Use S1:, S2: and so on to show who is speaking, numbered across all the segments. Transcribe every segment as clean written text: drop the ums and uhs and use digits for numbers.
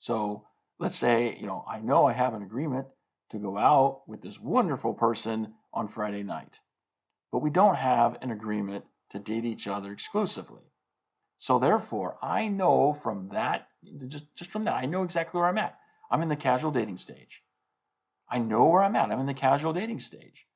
S1: So let's say, I know I have an agreement to go out with this wonderful person on Friday night, but we don't have an agreement to date each other exclusively. So therefore, I know from that, just from that, I know exactly where I'm at. I'm in the casual dating stage. I know where I'm at. I'm in the casual dating stage.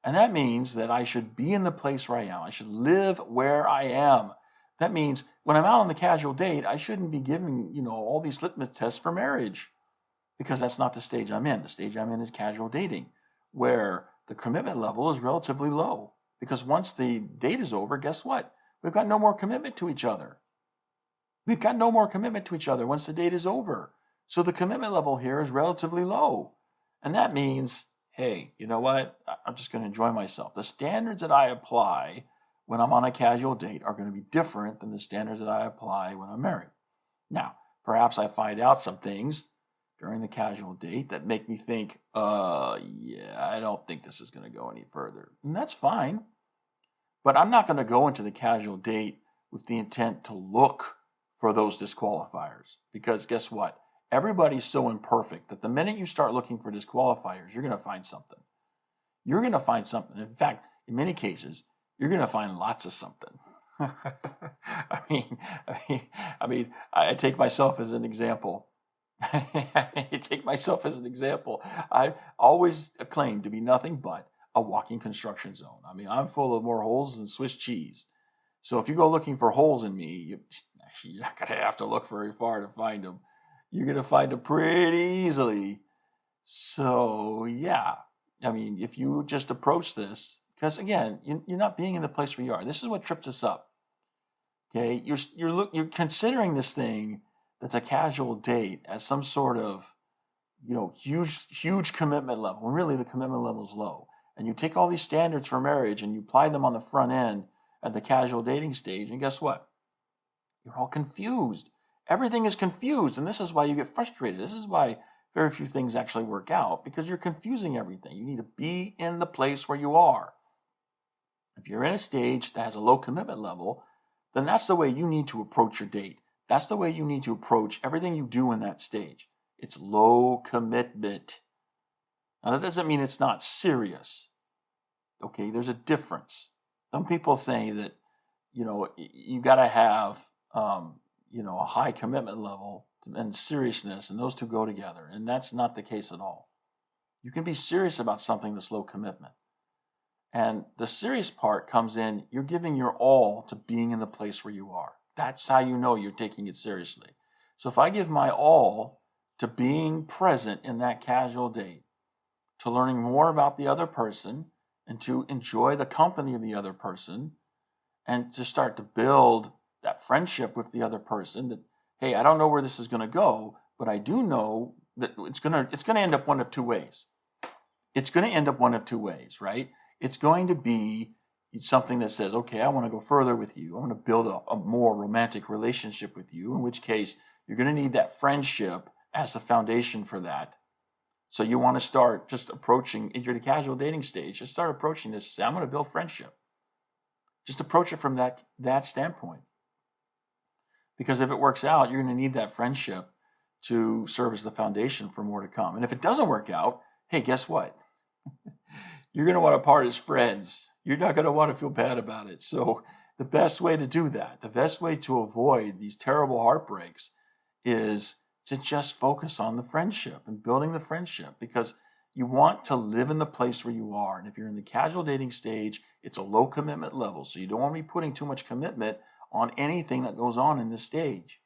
S1: And that means that I should be in the place where I am. I should live where I am. That means when I'm out on the casual date, I shouldn't be giving, all these litmus tests for marriage, because that's not the stage I'm in. The stage I'm in is casual dating, where the commitment level is relatively low. Because once the date is over, guess what? We've got no more commitment to each other. We've got no more commitment to each other once the date is over. So the commitment level here is relatively low. And that means, hey, you know what? I'm just going to enjoy myself. The standards that I apply when I'm on a casual date are going to be different than the standards that I apply when I'm married. Now, perhaps I find out some things during the casual date that make me think, I don't think this is going to go any further. And that's fine. But I'm not going to go into the casual date with the intent to look for those disqualifiers. Because guess what? Everybody's so imperfect that the minute you start looking for disqualifiers, you're going to find something. You're going to find something. In fact, in many cases, you're going to find lots of something. I take myself as an example. I always claim to be nothing but a walking construction zone. I'm full of more holes than Swiss cheese. So if you go looking for holes in me, you're not going to have to look very far to find them. You're going to find them pretty easily. So yeah, if you just approach this, because again, you're not being in the place where you are. This is what trips us up. Okay, you're considering this thing that's a casual date as some sort of, huge commitment level. When really the commitment level is low. And you take all these standards for marriage and you apply them on the front end at the casual dating stage, and guess what? You're all confused. Everything is confused, and this is why you get frustrated. This is why very few things actually work out, because you're confusing everything. You need to be in the place where you are. If you're in a stage that has a low commitment level, then that's the way you need to approach your date. That's the way you need to approach everything you do in that stage. It's low commitment. Now, that doesn't mean it's not serious. Okay, there's a difference. Some people say that, you got to have, a high commitment level and seriousness, and those two go together. And that's not the case at all. You can be serious about something that's low commitment. And the serious part comes in, you're giving your all to being in the place where you are. That's how you know you're taking it seriously. So if I give my all to being present in that casual date, to learning more about the other person, and to enjoy the company of the other person, and to start to build that friendship with the other person, that, hey, I don't know where this is going to go, but I do know that it's going to end up one of two ways. It's going to end up one of two ways, right? It's going to be something that says, okay, I want to go further with you. I want to build a more romantic relationship with you, in which case you're going to need that friendship as the foundation for that. So you want to start just approaching, if you're at the casual dating stage, just start approaching this, say, I'm going to build friendship. Just approach it from that standpoint. Because if it works out, you're going to need that friendship to serve as the foundation for more to come. And if it doesn't work out, hey, guess what? You're going to want to part as friends. You're not going to want to feel bad about it. So the best way to do that, the best way to avoid these terrible heartbreaks, is to just focus on the friendship and building the friendship, because you want to live in the place where you are. And if you're in the casual dating stage, it's a low commitment level. So you don't want to be putting too much commitment on anything that goes on in this stage.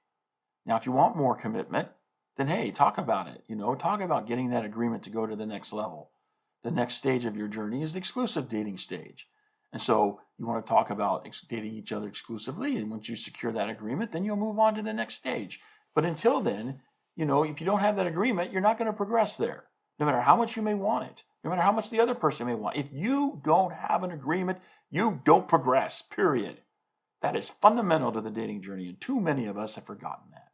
S1: Now, if you want more commitment, then hey, talk about it. Talk about getting that agreement to go to the next level. The next stage of your journey is the exclusive dating stage. And so you want to talk about dating each other exclusively. And once you secure that agreement, then you'll move on to the next stage. But until then, if you don't have that agreement, you're not going to progress there. No matter how much you may want it, no matter how much the other person may want. If you don't have an agreement, you don't progress, period. That is fundamental to the dating journey, and too many of us have forgotten that.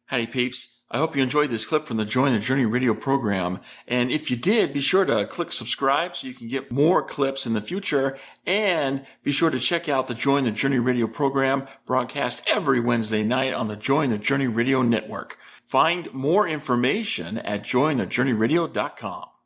S1: Howdy peeps, I hope you enjoyed this clip from the Join the Journey radio program. And if you did, be sure to click subscribe so you can get more clips in the future. And be sure to check out the Join the Journey radio program, broadcast every Wednesday night on the Join the Journey radio network. Find more information at jointhejourneyradio.com.